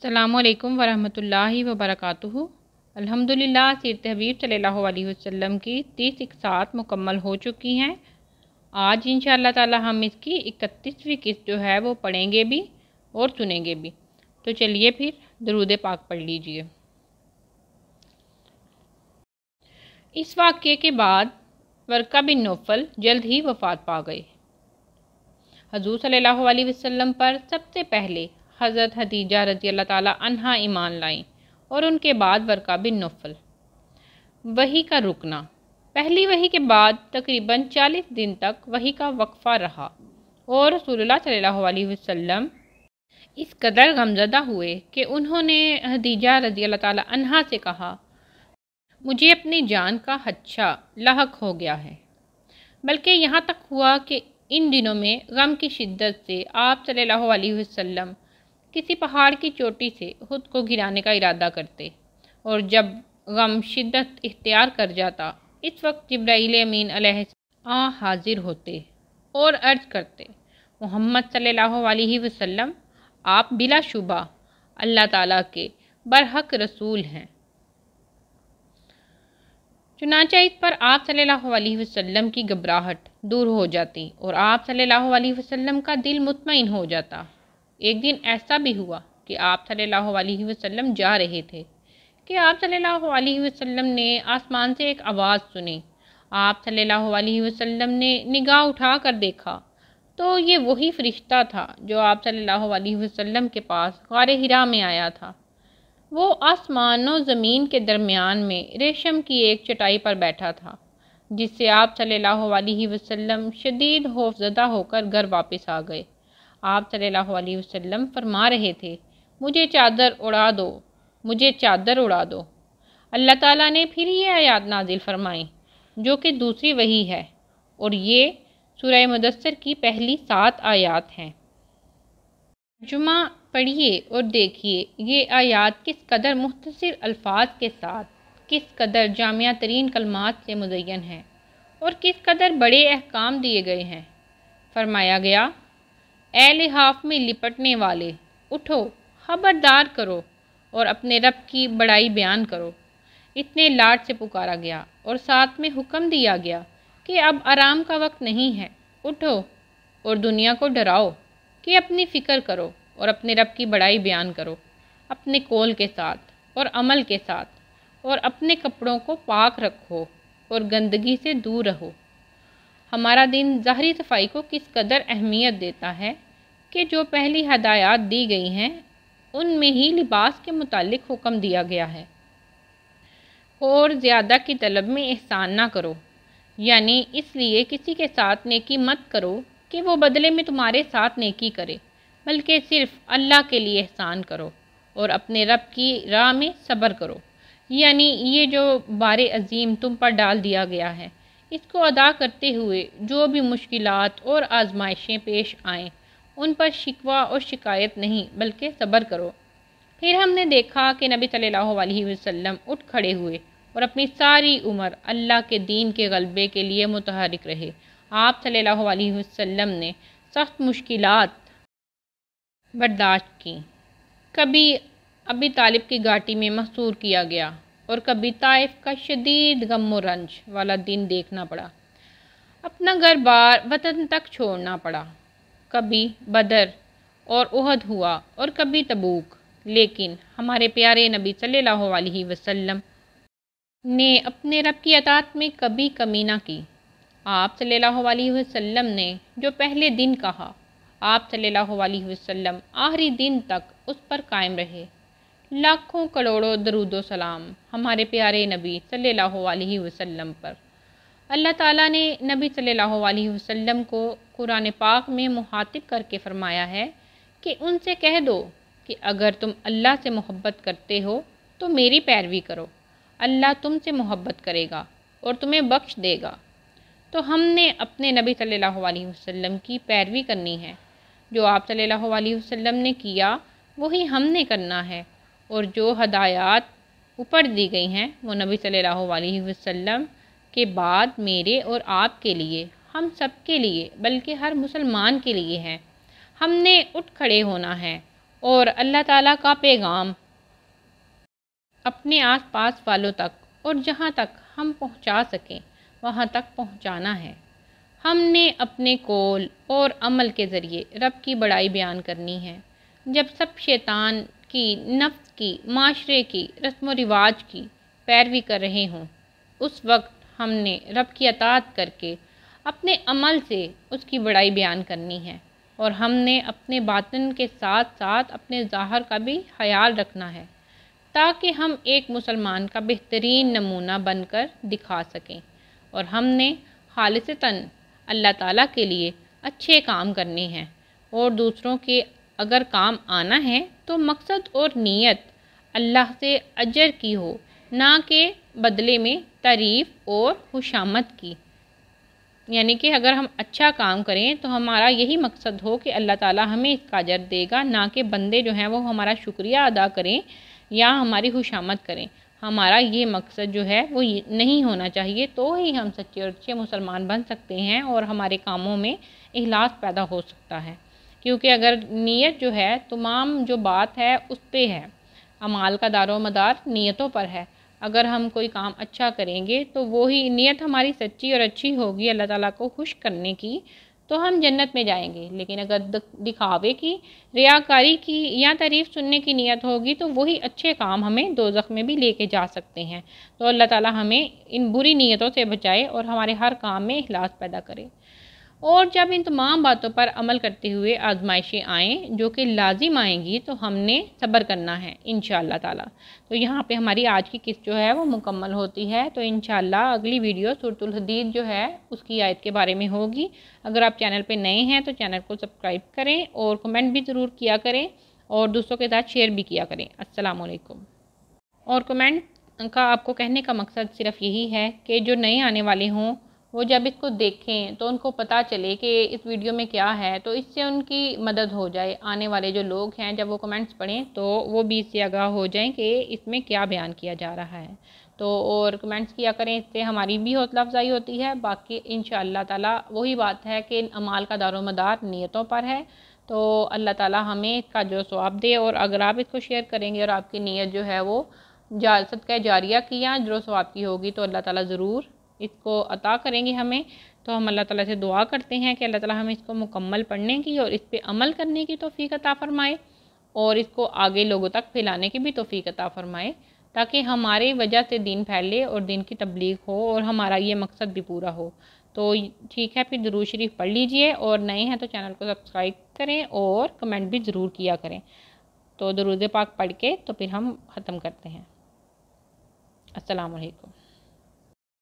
السلام علیکم ورحمۃ اللہ وبرکاتہ۔ الحمدللہ سیرت حبیب صلی اللہ علیہ وسلم کی 30 اقساط مکمل ہو چکی ہیں۔ آج انشاءاللہ تعالی ہم اس کی 31ویں قسط جو ہے وہ پڑھیں گے بھی اور سنیں گے بھی۔ تو چلیے پھر درود پاک پڑھ لیجئے۔ اس واقعے کے بعد ورقہ بن نوفل جلد ہی وفات پا گئے۔ حضور صلی اللہ علیہ وسلم پر سب سے پہلے حضرت خدیجہ رضی اللہ تعالیٰ عنہا ایمان لائیں اور ان کے بعد ورقہ بن نوفل۔ وحی کا رکنا۔ پہلی وحی کے بعد تقریباً 40 دن تک وحی کا وقفہ رہا اور رسول اللہ صلی اللہ علیہ وسلم اس قدر غمزدہ ہوئے کہ انہوں نے خدیجہ رضی اللہ تعالیٰ عنہا سے کہا، مجھے اپنی جان کا خدشہ لاحق ہو گیا ہے۔ بلکہ یہاں تک ہوا کہ ان دنوں میں غم کی شدت سے آپ صلی اللہ علیہ وسلم کسی پہاڑ کی چوٹی سے خود کو گرانے کا ارادہ کرتے، اور جب غم شدت اختیار کر جاتا اس وقت جبرائیل امین علیہ السلام حاضر ہوتے اور عرض کرتے، محمد صلی اللہ علیہ وسلم آپ بلا شبہ اللہ تعالیٰ کے برحق رسول ہیں۔ چنانچہ اس پر آپ صلی اللہ علیہ وسلم کی گھبراہٹ دور ہو جاتی اور آپ صلی اللہ علیہ وسلم کا دل مطمئن ہو جاتا۔ ایک دن ایسا بھی ہوا کہ آپ صلی اللہ علیہ وسلم جا رہے تھے کہ آپ صلی اللہ علیہ وسلم نے آسمان سے ایک آواز سنی۔ آپ صلی اللہ علیہ وسلم نے نگاہ اٹھا کر دیکھا تو یہ وہی فرشتہ تھا جو آپ صلی اللہ علیہ وسلم کے پاس غار حرا میں آیا تھا۔ وہ آسمان و زمین کے درمیان میں ریشم کی ایک چٹائی پر بیٹھا تھا، جس سے آپ صلی اللہ علیہ وسلم شدید خوفزدہ ہو کر گھر واپس آ گئے۔ آپ صلی اللہ علیہ وسلم فرما رہے تھے، مجھے چادر اڑا دو، مجھے چادر اڑا دو۔ اللہ تعالیٰ نے پھر یہ آیات نازل فرمائیں جو کہ دوسری وحی ہے، اور یہ سورہ مدثر کی پہلی 7 آیات ہیں۔ ترجمہ پڑھیے اور دیکھیے یہ آیات کس قدر مختصر الفاظ کے ساتھ، کس قدر جامع ترین کلمات سے مزین ہیں اور کس قدر بڑے احکام دیے گئے ہیں۔ فرمایا گیا، اے لحاف میں لپٹنے والے، اٹھو، خبردار کرو اور اپنے رب کی بڑائی بیان کرو۔ اتنے لاڈ سے پکارا گیا اور ساتھ میں حکم دیا گیا کہ اب آرام کا وقت نہیں ہے، اٹھو اور دنیا کو ڈراؤ کہ اپنی فکر کرو اور اپنے رب کی بڑائی بیان کرو، اپنے قول کے ساتھ اور عمل کے ساتھ، اور اپنے کپڑوں کو پاک رکھو اور گندگی سے دور رہو۔ ہمارا دین ظاہری صفائی کو کس قدر اہمیت دیتا ہے کہ جو پہلی ہدایات دی گئی ہیں ان میں ہی لباس کے متعلق حکم دیا گیا ہے۔ اور زیادہ کی طلب میں احسان نہ کرو، یعنی اس لیے کسی کے ساتھ نیکی مت کرو کہ وہ بدلے میں تمہارے ساتھ نیکی کرے، بلکہ صرف اللہ کے لیے احسان کرو اور اپنے رب کی راہ میں صبر کرو، یعنی یہ جو بار عظیم تم پر ڈال دیا گیا ہے اس کو ادا کرتے ہوئے جو بھی مشکلات اور آزمائشیں پیش آئیں ان پر شکوہ اور شکایت نہیں بلکہ صبر کرو۔ پھر ہم نے دیکھا کہ نبی صلی اللہ علیہ وسلم اٹھ کھڑے ہوئے اور اپنی ساری عمر اللہ کے دین کے غلبے کے لیے متحرک رہے۔ آپ صلی اللہ علیہ وسلم نے سخت مشکلات برداشت کی، کبھی ابی طالب کی گھاٹی میں محصور کیا گیا اور کبھی طائف کا شدید غم و رنج والا دن دیکھنا پڑا، اپنا گھر بار وطن تک چھوڑنا پڑا، کبھی بدر اور احد ہوا اور کبھی تبوک، لیکن ہمارے پیارے نبی صلی اللہ علیہ وسلم نے اپنے رب کی اطاعت میں کبھی کمی نہ کی۔ آپ صلی اللہ علیہ وسلم نے جو پہلے دن کہا، آپ صلی اللہ علیہ وسلم آخری دن تک اس پر قائم رہے۔ لاکھوں کروڑوں درود و سلام ہمارے پیارے نبی صلی اللہ علیہ وسلم پر۔ اللہ تعالیٰ نے نبی صلی اللہ علیہ وسلم کو قرآن پاک میں مخاطب کر کے فرمایا ہے کہ ان سے کہہ دو کہ اگر تم اللہ سے محبت کرتے ہو تو میری پیروی کرو، اللہ تم سے محبت کرے گا اور تمہیں بخش دے گا۔ تو ہم نے اپنے نبی صلی اللہ علیہ وسلم کی پیروی کرنی ہے، جو آپ صلی اللہ علیہ وسلم نے کیا وہی ہم نے کرنا ہے، اور جو ہدایات اوپر دی گئی ہیں وہ نبی صلی اللہ علیہ وسلم کے بعد میرے اور آپ کے لیے، ہم سب کے لیے، بلکہ ہر مسلمان کے لیے ہیں۔ ہم نے اٹھ کھڑے ہونا ہے اور اللہ تعالیٰ کا پیغام اپنے آس پاس والوں تک اور جہاں تک ہم پہنچا سکیں وہاں تک پہنچانا ہے۔ ہم نے اپنے قول اور عمل کے ذریعے رب کی بڑائی بیان کرنی ہے۔ جب سب شیطان کی، نفس کی، معاشرے کی، رسم و رواج کی پیروی کر رہے ہوں، اس وقت ہم نے رب کی اطاعت کر کے اپنے عمل سے اس کی بڑائی بیان کرنی ہے، اور ہم نے اپنے باطن کے ساتھ ساتھ اپنے ظاہر کا بھی خیال رکھنا ہے، تاکہ ہم ایک مسلمان کا بہترین نمونہ بن کر دکھا سکیں۔ اور ہم نے خالصتاً اللہ تعالیٰ کے لیے اچھے کام کرنے ہیں، اور دوسروں کے اگر کام آنا ہے تو مقصد اور نیت اللہ سے اجر کی ہو، نہ کہ بدلے میں تعریف اور خوشامد کی۔ یعنی کہ اگر ہم اچھا کام کریں تو ہمارا یہی مقصد ہو کہ اللہ تعالیٰ ہمیں اس کا اجر دے گا، نہ کہ بندے جو ہیں وہ ہمارا شکریہ ادا کریں یا ہماری خوشامد کریں۔ ہمارا یہ مقصد جو ہے وہ نہیں ہونا چاہیے، تو ہی ہم سچے اور اچھے مسلمان بن سکتے ہیں اور ہمارے کاموں میں اخلاص پیدا ہو سکتا ہے۔ کیونکہ اگر نیت جو ہے، تمام جو بات ہے اس پہ ہے، اعمال کا دار و مدار نیتوں پر ہے۔ اگر ہم کوئی کام اچھا کریں گے تو وہی نیت ہماری سچی اور اچھی ہوگی اللہ تعالیٰ کو خوش کرنے کی، تو ہم جنت میں جائیں گے۔ لیکن اگر دکھاوے کی، ریاکاری کی یا تعریف سننے کی نیت ہوگی تو وہی اچھے کام ہمیں دوزخ میں بھی لے کے جا سکتے ہیں۔ تو اللہ تعالیٰ ہمیں ان بری نیتوں سے بچائے اور ہمارے ہر کام میں اخلاص پیدا کرے۔ اور جب ان تمام باتوں پر عمل کرتے ہوئے آزمائشیں آئیں جو کہ لازم آئیں گی تو ہم نے صبر کرنا ہے انشاءاللہ تعالیٰ۔ تو یہاں پہ ہماری آج کی قسط جو ہے وہ مکمل ہوتی ہے۔ تو انشاءاللہ اگلی ویڈیو سورۃ الحدید جو ہے اس کی آیت کے بارے میں ہوگی۔ اگر آپ چینل پہ نئے ہیں تو چینل کو سبسکرائب کریں اور کمنٹ بھی ضرور کیا کریں اور دوستوں کے ساتھ شیئر بھی کیا کریں۔ السلام علیکم۔ اور کمنٹ کا آپ کو کہنے کا مقصد صرف یہی ہے کہ جو نئے آنے والے ہوں وہ جب اس کو دیکھیں تو ان کو پتہ چلے کہ اس ویڈیو میں کیا ہے، تو اس سے ان کی مدد ہو جائے۔ آنے والے جو لوگ ہیں جب وہ کمنٹس پڑھیں تو وہ بھی اس سے آگاہ ہو جائیں کہ اس میں کیا بیان کیا جا رہا ہے۔ تو اور کمنٹس کیا کریں، اس سے ہماری بھی حوصلہ افزائی ہوتی ہے۔ باقی انشاءاللہ تعالیٰ وہی بات ہے کہ اعمال کا دار و مدار نیتوں پر ہے۔ تو اللہ تعالیٰ ہمیں اس کا جو ثواب دے، اور اگر آپ اس کو شیئر کریں گے اور آپ کی نیت جو ہے وہ صدقہ جاریہ کی یا اجر و ثواب کی ہوگی تو اللہ تعالیٰ ضرور اس کو عطا کریں گے ہمیں۔ تو ہم اللہ تعالیٰ سے دعا کرتے ہیں کہ اللہ تعالیٰ ہمیں اس کو مکمل پڑھنے کی اور اس پہ عمل کرنے کی توفیق عطا فرمائے، اور اس کو آگے لوگوں تک پھیلانے کی بھی توفیق عطا فرمائے، تاکہ ہمارے وجہ سے دین پھیلے اور دین کی تبلیغ ہو اور ہمارا یہ مقصد بھی پورا ہو۔ تو ٹھیک ہے، پھر درود شریف پڑھ لیجئے، اور نئے ہیں تو چینل کو سبسکرائب کریں اور کمنٹ بھی ضرور کیا کریں۔ تو درود پاک پڑھ کے تو پھر ہم ختم کرتے ہیں۔ السلام علیکم۔